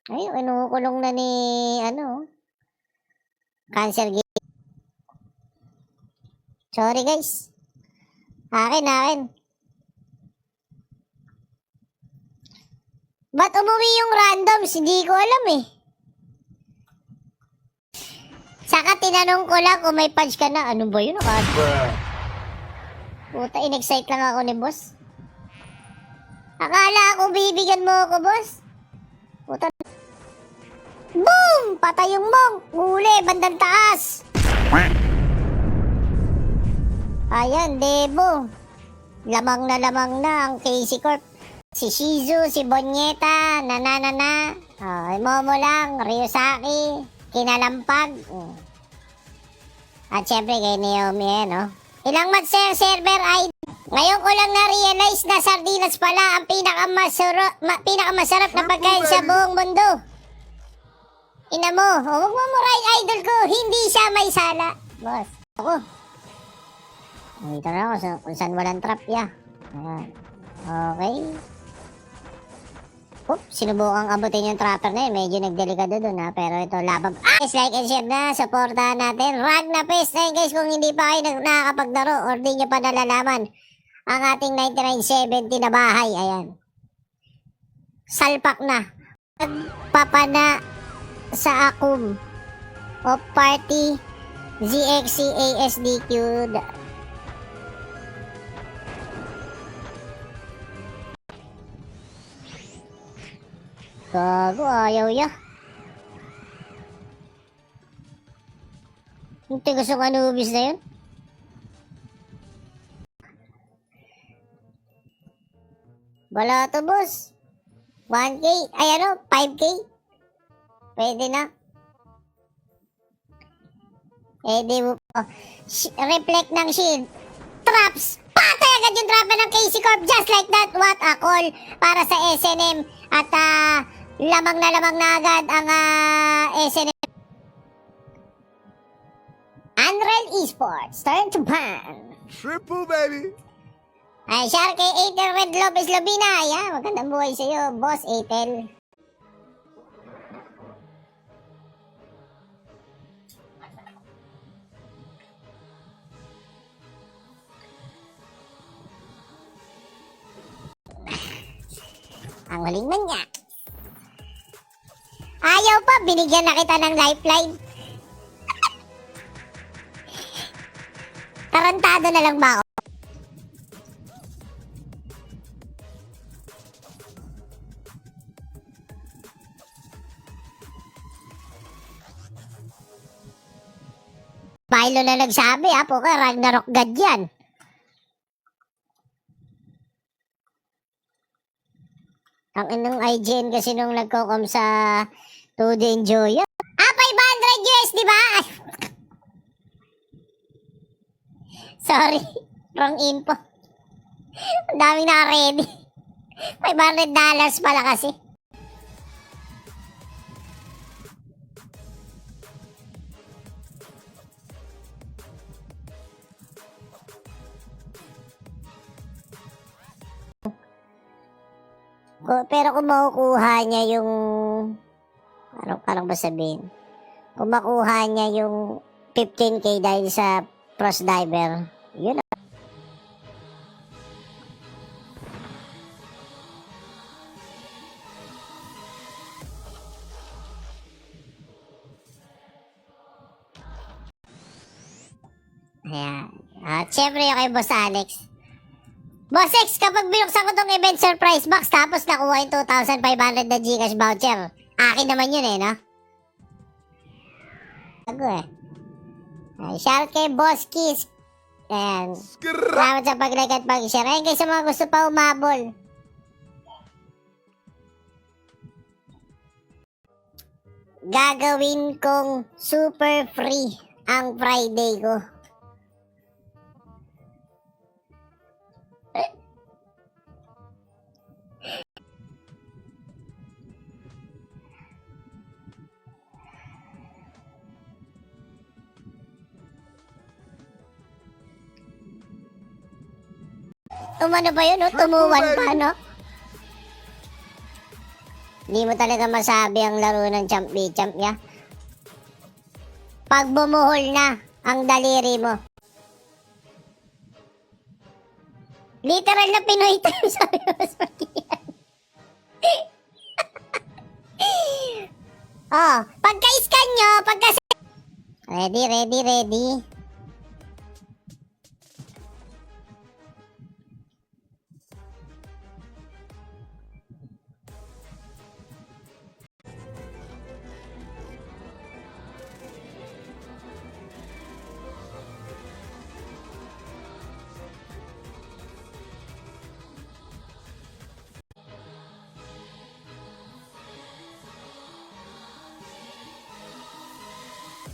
Ay, inukulong na ni, Cancer Gate. Sorry, guys. Akin. Ba't umuwi yung randoms? Hindi ko alam eh. Saka tinanong ko lang kung may punch ka na. Ano ba yun? Puta, in-excite lang ako ni boss. Akala ko bibigyan mo ako, boss. Puta. Boom! Patay yung monk. Huli, bandang taas. Ayan, Debo. Lamang na ang Casey Corp. Si Shizu, si Bonyeta, Nananana, Momo lang, Ryusaki, Kinalampag. At syempre kay Naomi, Ilang months sir, server ay... Ngayon ko lang na-realize na sardinas pala ang pinakamasarap na pagkain sa buong mundo. Ina mo, huwag mo murahin idol ko, hindi siya may sala. Boss, ako. Dito na ako kung saan walang trap, Ayan. Okay. Sinubukang abutin yung trapper na yun. Medyo nagdelikado dun pero ito labang. Guys, like and share na. Supportahan natin. Rag na pest na guys kung hindi pa kayo nakakapaglaro or di nyo pa nalalaman ang ating 9970 na bahay. Ayan. Salpak na. Papana sa akum of party ZXC ASDQ. Gago, ayaw ya. Yung tigas yung Anubis na yun. Wala to, boss. 1K, 5K. Pwede na. Pwede mo. Reflect ng shield. Traps. Patay agad yung trapper ng Casey Corp. Just like that. What a call para sa SNM. At lamang na agad ang SNM. Unreal Esports. Turn to ban. Triple, baby. Ay, Sharky, Atel Red Lopez Lobina. Ayan, magandang buhay sa'yo, Boss Atel. Ang huling manya. Ayaw pa, binigyan na kita ng lifeline. Tarantado na lang ba ako? Pailo na nagsabi Poka, Ragnarok God yan. Ang inang IGN kasi nung nagko-com sa 2D Enjoy. 500 US, di ba? Sorry, wrong info. Ang daming naka-ready. $500 pala kasi. Pero kung makukuha niya yung parang ba sabihin, kung makuha niya yung 15K dahil sa Frost Diver, yun na. Ayan. At syempre yung kay Boss Alex. Boss X, kapag binuksan ko tong event surprise box tapos nakuha yung 2,500 na Gcash voucher, akin naman yun no? Bago Ay, Sharky, Boss Kiss. Ayan. Salamat sa pag-like at pag-share. Ayan guys, sa mga gusto pa umabol. Gagawin kong super free ang Friday ko. Umano ba yun, Tumuwan pa, Hindi mo talaga masabi ang laro ng champ niya. Pag bumuhol na ang daliri mo. Literal na Pinoy time, sabi mo sa yan. Oh, pagka-scan nyo, Ready.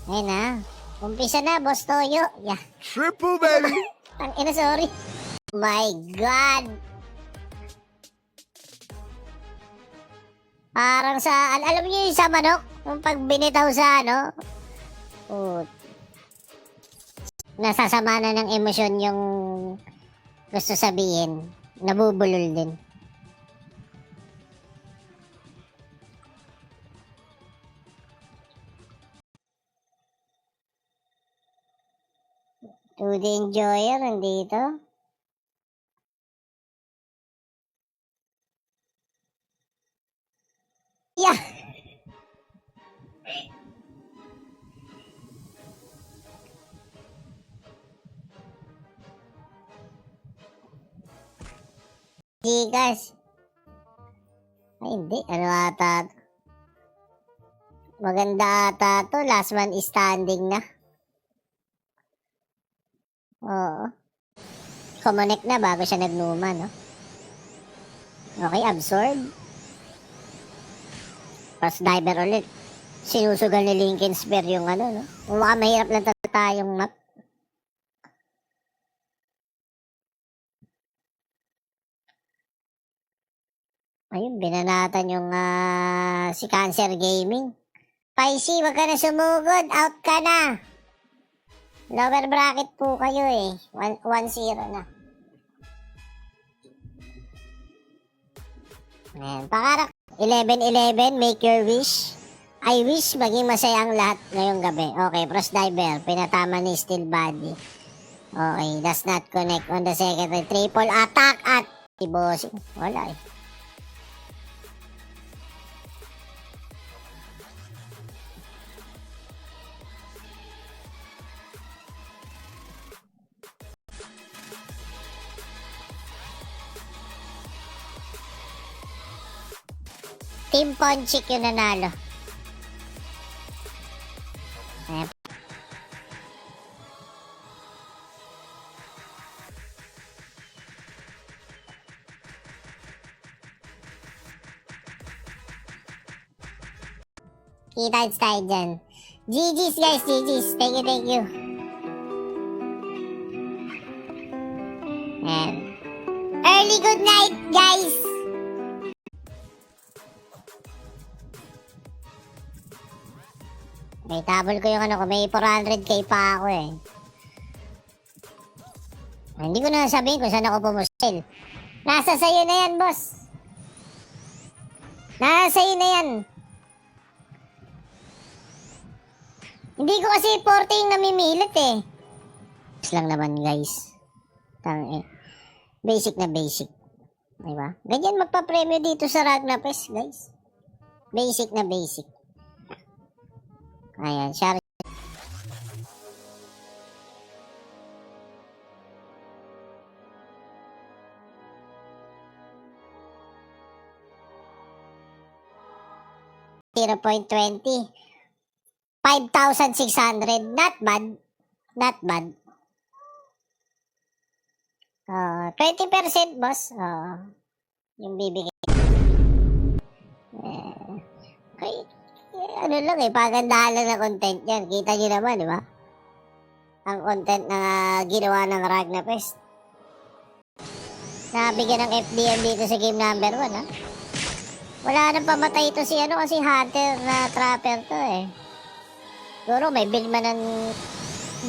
Ayun na. Umpisa na, Boss Toyo. Yeah. Triple, baby! Tangina, sorry. My God. Parang sa, alam niyo yung sa manok? Yung pag binitaw sa nasasama na ng emosyon yung gusto sabihin. Nabubulol din. To the enjoyer, nandito. Yeah. Gigas. Ay, hindi. Ano ata? Maganda ata to. Last man is standing na. Oo. Kumonek na bago siya nagnuma, no? Okay, absorb. Cross diver ulit. Sinusugal ni Lincoln Spear yung no? Mukhang mahirap lang tayong map. Ayun, binanatan yung si Cancer Gaming. Paisi, wag ka na sumugod. Out ka na. Lower bracket po kayo eh. 1-0 na. Ayan, pakarak. 11-11, make your wish. I wish maging masaya ang lahat ngayong gabi. Okay, cross diver. Pinatama ni Steel Body. Okay, does not connect on the second. Triple attack at bossing. Wala eh. Team Ponchik yung nanalo. Ayan. Kita tayo dyan. GG's guys, GG's. Thank you. Ayan. Early good night guys. May tabol ko yung ko, may 400k pa ako eh. Hindi ko na sabihin kung saan ako pumusil. Nasa sayo na yan, boss. Nasa sayo na yan. Hindi ko kasi 40 yung namimilit eh. Lang naman guys. Basic na basic. Diba? Ganyan magpa-premyo dito sa Ragnapes guys. Basic na basic. Ayan, share. $0.20. 5,600. Not bad. 20% boss. Yung bibigay. Okay. Ano lang eh, pagandahan lang na content yan. Kita nyo naman, di ba? Ang content na ginawa ng Ragnapest. Nabigyan ng FDM dito sa game number 1, ha? Wala nang pamatay ito si kasi hunter na trapper to eh. Siguro may build man ng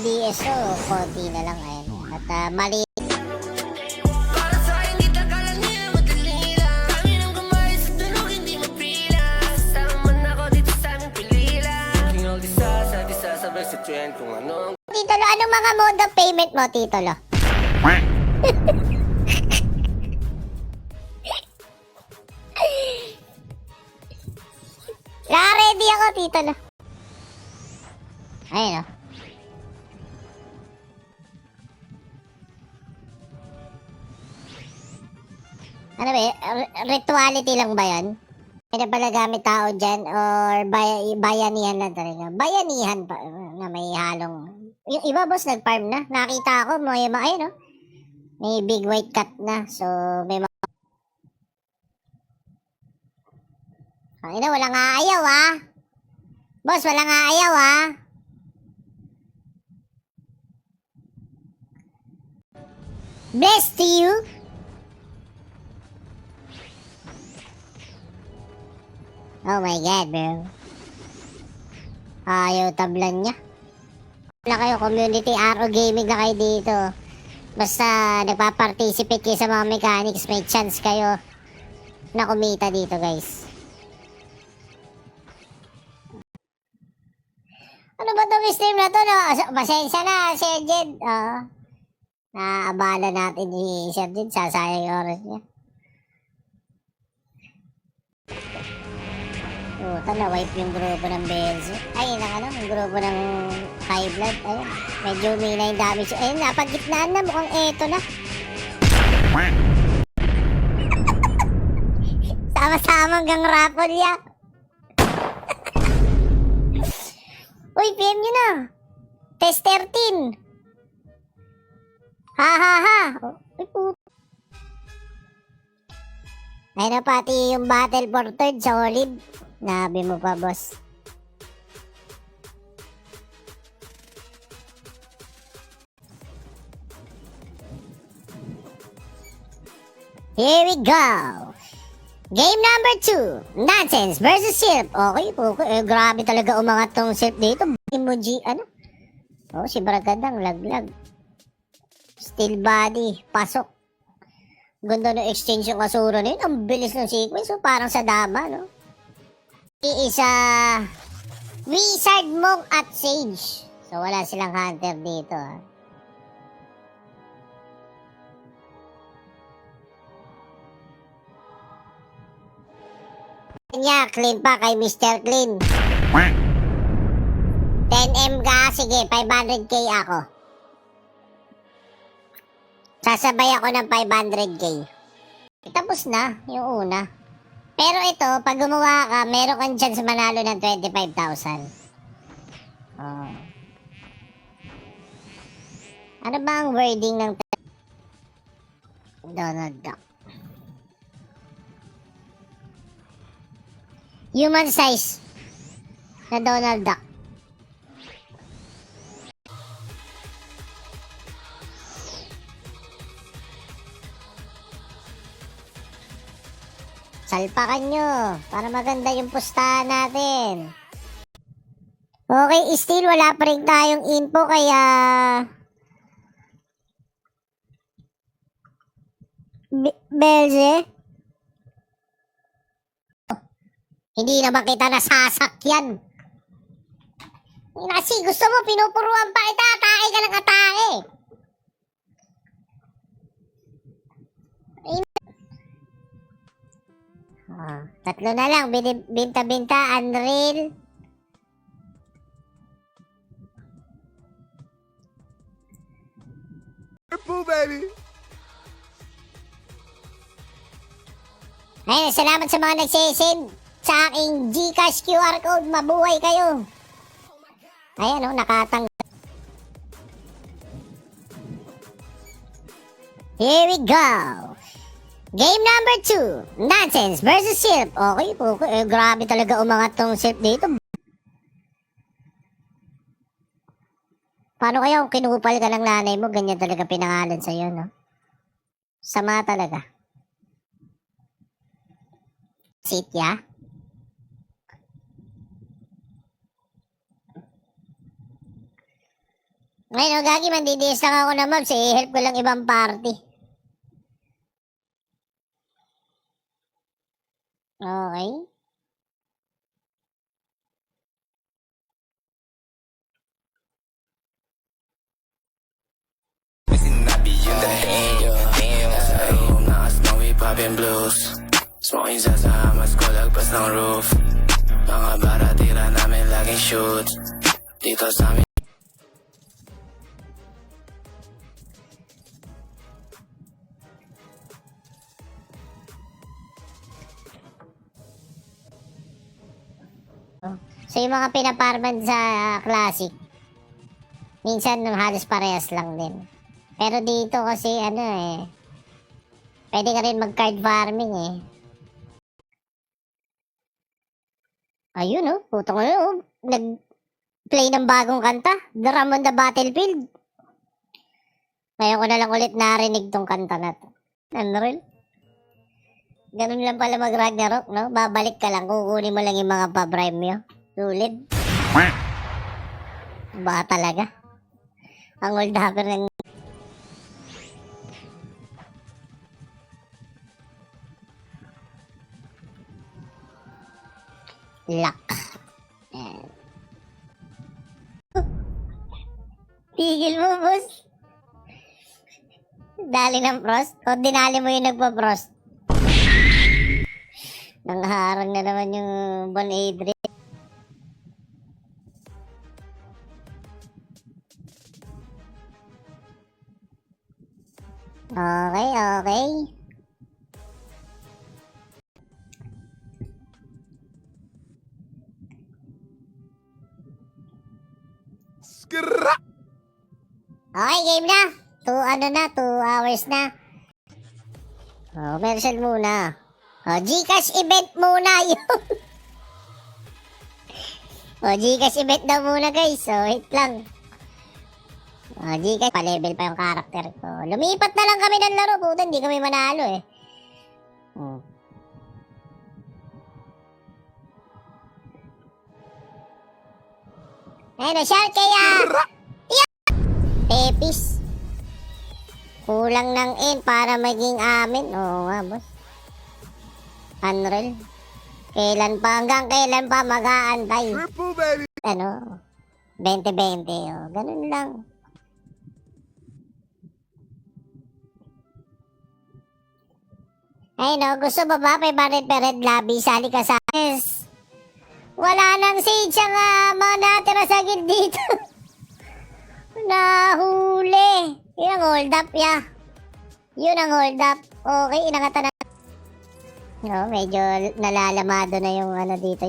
DSO, konti na lang eh. At mali diretso yan kung ano. Titolo, anong mga mode of payment mo, Titolo? Ready ako, Titolo. Ayun, oh. Ano ba rituality lang ba yan? May na pala gamit tao dyan or bayanihan lang talaga? Bayanihan pa na may halong... Yung iba boss nag-farm na. Nakita ako may ayun no? May big white cat na. So may mga... Ay na, walang aayaw ah. Boss, walang aayaw ah. Bless to you. Oh my God, bro. Ayaw tablan niya. Wala kayo, community RO gaming na kayo dito. Basta nagpa-participate kayo sa mga mechanics, may chance kayo na kumita dito, guys. Ano ba itong stream na to? No? Pasensya na, Sir Jed. Naabala natin si Sir Jed. Sasayang yung oras niya. Na-wipe yung grupo ng Bells. Ay, yung grupo ng High Blood. Ayun, medyo may na yung damage. Ayun, napagitnaan na. Mukhang eto na. Sama-sama hanggang rapol ya. Uy, PM nyo na. Test 13. Ha ha ha. Uy, puto. Ayun na pati yung battle for third sa Olive. Nabi mo pa, boss. Here we go. Game number 2. Nonsense versus Silp. Okay. Grabe talaga umangat tong Silp dito. Emoji, ano? Oh, si Bragadang, laglag. Steel body, pasok. Ganda ng exchange yung Asura na yun. Ang bilis ng sequence. So, parang sa dama, no? Isa Wizard, Monk at Sage. So wala silang hunter dito. Kanya, clean pa kay Mr. Clean. 10M ka, sige, 500k ako. Sasabay ako ng 500k. Tapos na, yung una. Pero ito, pag gumawa ka, meron kang chance manalo ng 25,000. Oh. Ano ba ang wording ng Donald Duck? Human size na Donald Duck. Salpakan nyo para maganda yung pustahan natin. Okay, still wala pa rin tayong info kaya Belze, hindi naman kita nasasakyan. Kasi gusto mo pinupuruan pa kita, atake ka ng atake. Tatlo na lang, binta-binta, Unreal. Boo, baby! Ayun, salamat sa mga nagsisend sa aking GCash QR code. Mabuhay kayo. Ayan o, nakatanggal. Here we go. Game number 2. Nonsense versus Silp. Okay. Grabe talaga umangat tong Silp dito. Paano kaya kung kinupal ka ng nanay mo, ganyan talaga pinangalan sa'yo, no? Sama talaga. Sitya? Ngayon, gagi, mandidiis lang ako na mobs. I-help ko lang ibang party. Okay. popping blues. Smoking sa mas ko lagpas ng roof. Mga bara tira namin laging shoot. Dito sa amin So yung mga pinaparman sa Classic, minsan halos parehas lang din. Pero dito kasi pwede ka rin mag-card farming eh. Ayun putong nag-play ng bagong kanta, Drum on the Battlefield. Ngayon ko na lang ulit narinig tong kanta na to. Unreal. Ganun lang pala mag-Ragnarok, no? Babalik ka lang, kukunin mo lang yung mga pa-prime nyo. Sulit. Ba talaga? Ang old hopper ng... Luck. Ayan. Tigil mo, boss. Dali ng frost? O dinali mo yung nagpa-frost? Nangharang na naman yung Bon Adrian. Okay. Skra! Okay, game na. 2 hours na. Commercial muna. Gcash event muna yun. Gcash event daw muna guys. Wait lang. Gcash, pa-level pa yung karakter ko. Lumipat na lang kami ng laro. Puta, hindi kami manalo eh. Ayun shark kaya. Pepis. Kulang ng in para maging amin. Oo nga, boss. Unreal. Hanggang kailan pa mag-aantay? Triple baby. 2020. Ganun lang. Ay gusto mo ba 500 per red lobby? Sali ka sa yes. Wala nang sage ang mga natira sa gid dito. Nahuli. Yun ang hold up, Yun ang hold up. Okay, inangatan na. Medyo nalalamado na yung dito,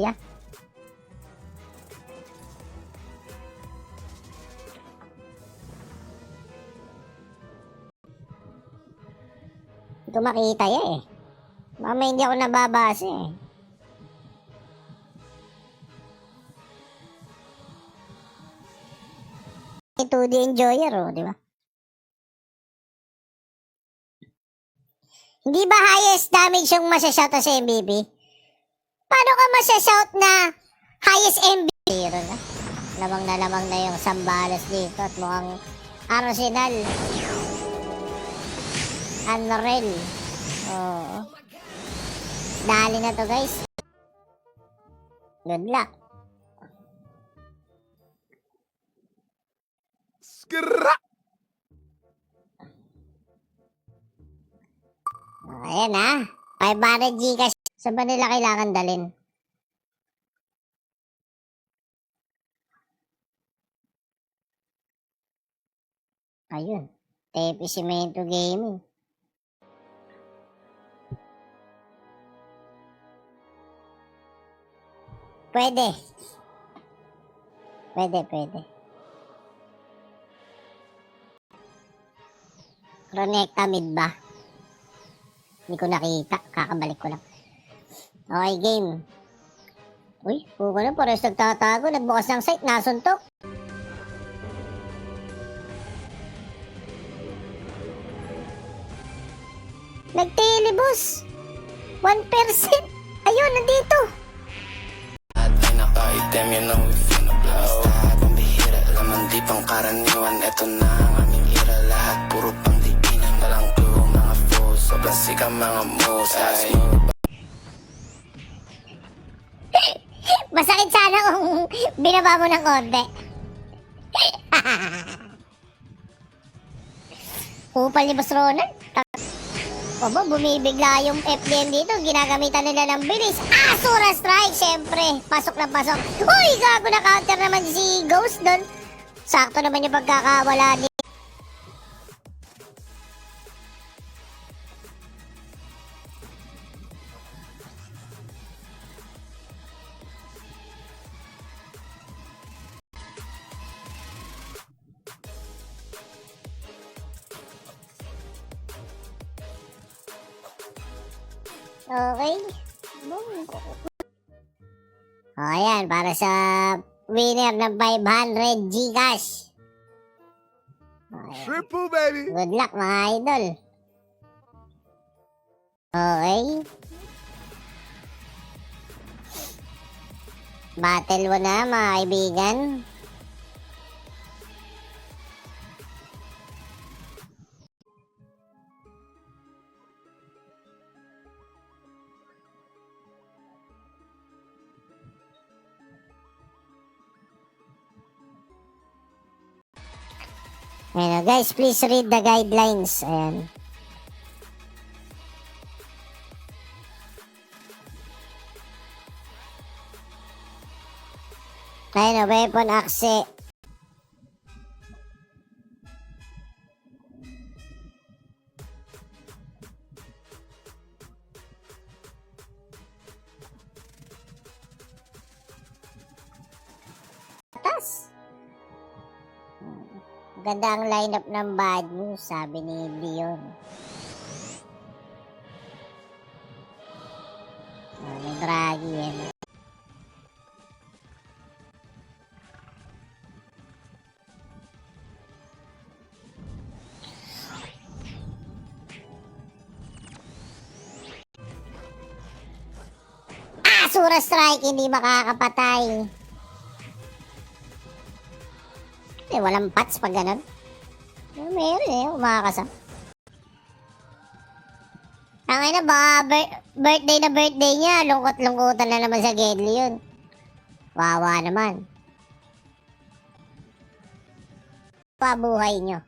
Hindi ko makita eh. Mamaya hindi ako nababasa eh. Ito the enjoyer di ba? Hindi ba highest damage yung masashout sa MVP? Paano ka masashout na highest MVP? Zero na. Lamang na yung Sambalos dito at mukhang Arsenal. Unreal. Oo. Dali na to guys. Good luck. Skra! Ayan 500 Gcash. Saan ba nila kailangan dalhin? Ayun. Tepe Cemento Gaming. Pwede. Connecta mid ba? Hindi ko nakita. Kakabalik ko lang. Okay, game. Uy, puko na. Parehas nagtatago. Nagbukas ng site. Nasuntok. Nagtelebus. 1%. Ayun, nandito. at ay naka-item, you know we finna blow. Pambihira, laman di pang karaniwan. Eto na ang aming ira. Lahat puro pang diinan. Walang clue, mga fools. Sobrang sika mga moves. Ay, Masakit sana kung binaba mo ng konti. Kupal ni Boss Ronald. Aba, bumibigla yung FDM dito. Ginagamitan nila ng bilis. Asura strike, syempre. Pasok na pasok. Uy, gago na counter naman si Ghost doon. Sakto naman yung pagkakawala ni... Okay. O, ayan. Para sa winner ng 500 Gcash. Okay. Triple, baby. Good luck, mga idol. Okay. Battle 1 na, mga kaibigan. Ayan, guys, please read the guidelines. Ayan. Ayan, weapon access. Atas. Ganda ang lineup ng bad news, sabi ni Leon. May Draghi yan. Asura strike, hindi makakapatay. Walang pats pag ganun. Meron umakasam. Ang ina ba, birthday na birthday niya, lungkot-lungkotan na naman sa Gedli yun. Wawa naman. Pabuhay nyo.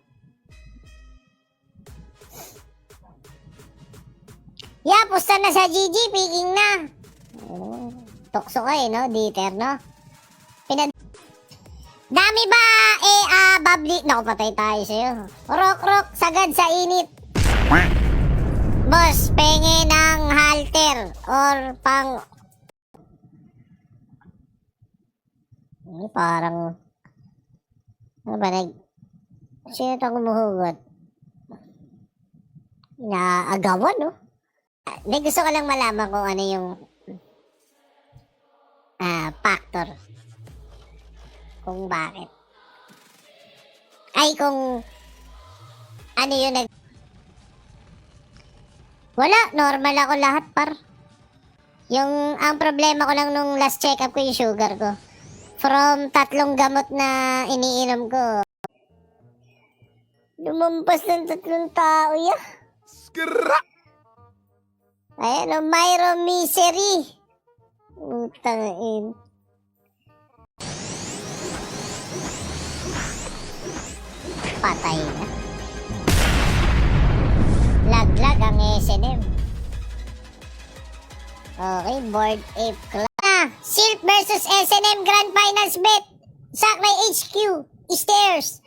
Pusta na sa GG, picking na. Tukso ka no, Dieter, no? Dami ba, babli? Naku, patay tayo sa'yo. Rock, sagad sa init. Boss, penge ng halter or pang... Parang... Ano ba, sino itong umuhugot? Inaagawan, no? Gusto ko lang malaman kung ano yung... factor. Kung bakit. Ay, kung ano yun wala, normal ako lahat, par. Ang problema ko lang nung last check-up ko yung sugar ko. From 3 gamot na iniinom ko. Lumampas ng 3 tao, Skra. Ayan, Myro Misery. Utangin. Patay na. Laglag ang SNM. Okay, board ape class. Silk versus SNM Grand Finals bet. Saklay HQ. Stairs.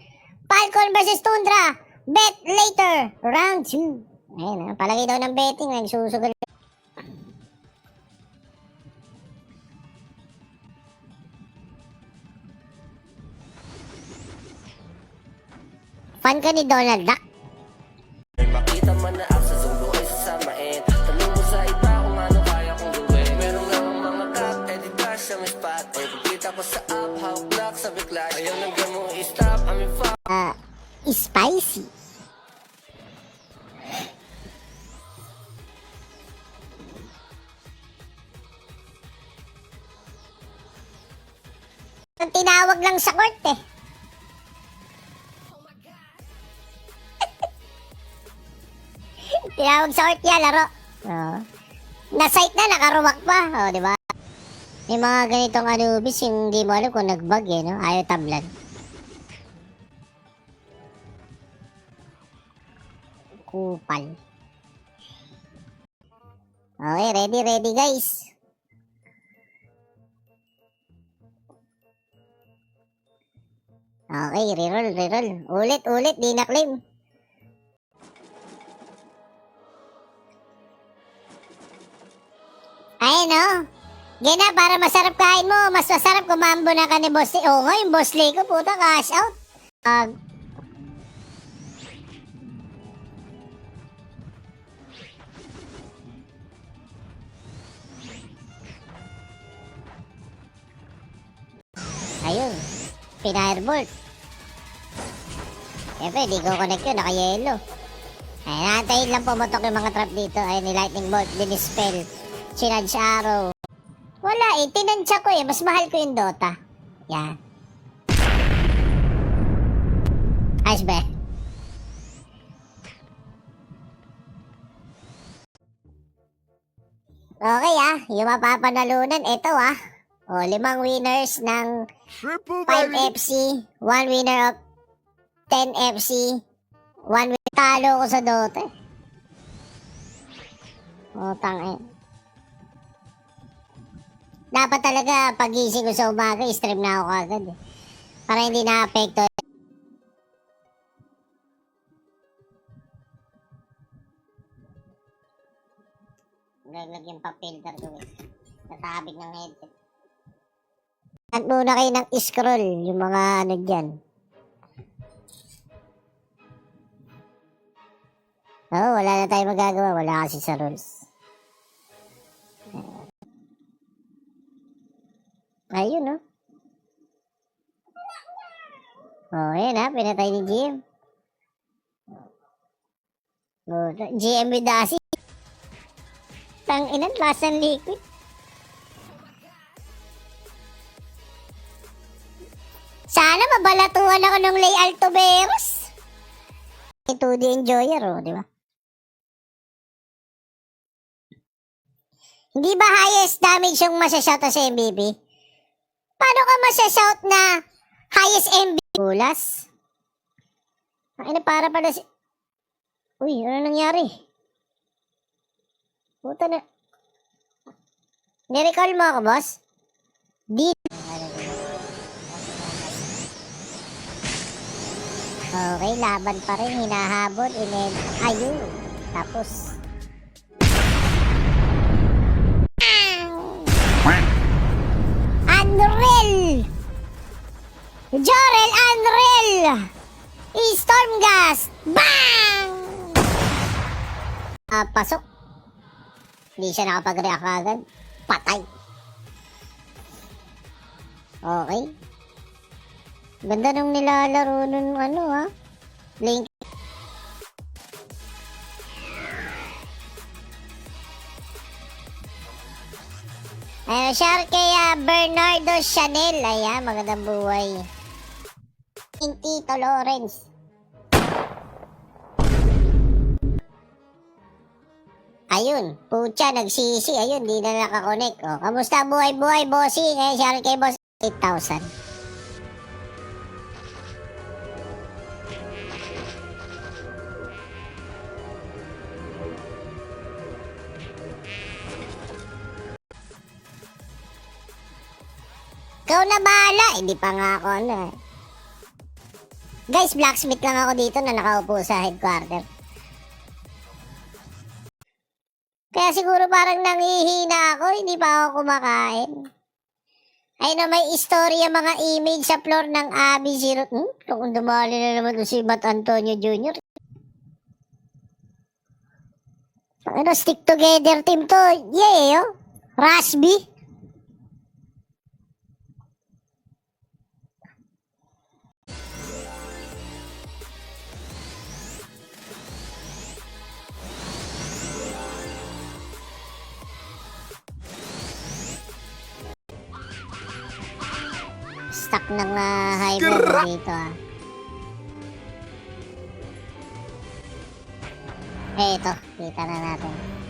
Falcon versus Tundra. Bet later. Round 2. Ayun, palagi daw ng betting. Nagsusugal. Fan ka ni Donald Duck? Makita man na ako sa zulo ay sasamain. Tanong mo sa iba kung ano kaya kong gawin. Meron nga ang mga kap, edit dash sa may spot. Ay pagkita ko sa up, hawk block sa backlash. Ayaw nang gamo i-stop, I'm in fuck. Spicy. Ang tinawag lang sa court Tinawag sa court laro. Na-site na, nakaruwak pa. Di ba? May mga ganitong Anubis, yung hindi mo alam kung nag-bug no? Ayaw tablan. Kupal. Okay, ready guys. Okay, reroll. Ulit, di na claim. Ayun o. Gina, para masarap kain mo. Mas masarap kumambo na ka ni Boss Lee. Oo nga, yung Boss Lee ko, puta, cash out. Ayun. Pinirebolt. Siyempre, di ko connect yun. Naka-yellow. Ayun, naantayin lang pumutok yung mga trap dito. Ayun, ni Lightning Bolt, dinispel. Chinadge Arrow. Wala eh, tinansya ko eh. Mas mahal ko yung Dota. Yan. Ayos ba? Okay yung mapapanalunan, ito O, 5 winners ng Triple 5 baby. FC, 1 winner of 10 FC, 1 winner. Talo ko sa Dota. Tangin. Dapat talaga pagising ko sa umaga, stream na ako agad para hindi na-apekto. Lagyan pa filter ko natabig ng headset. At muna kayo ng scroll yung mga ano dyan. Wala na tayo magagawa. Wala kasi sa rules. Ayun ayan pinatay ni GM. GM with Dasi. Tanginan, lasan liquid. Sana mabalatuhan ako ng Lay Altoberos. 2D Enjoyer, di ba? Hindi ba highest damage yung masashout sa MVP? Paano ka masashout na highest MVP? Bulas? Ay na para pala si... Uy, ano nangyari? Puta na... Nirecall mo ako, boss? Di... Okay, laban pa rin. Hinahabol. Ayun. Tapos... Unreal! Jorel Unreal! Stormgast! Bang! Pasok. Hindi siya nakapag-react agad. Patay. Okay. Ganda nung nilalaro nun Link. Shout kay Bernardo Chanel. Ayan, magandang buhay. Tito Lawrence. Ayun, pucha, nagsisi. Ayun, di na nakakonect. Kamusta buhay-buhay, bossing? Shout kay boss 8,000. Ikaw na bahala. Hindi pa nga ako Guys, blacksmith lang ako dito na nakaupo sa headquarter. Kaya siguro parang nangihina ako. Hindi pa ako kumakain. Ayun na, may istorya mga image sa floor ng Abby Zero. Kung dumali na naman si Matt Antonio Jr. Stick together team to. Yeah, Rasby. Stuck ng hybrid dito ito, kita na natin.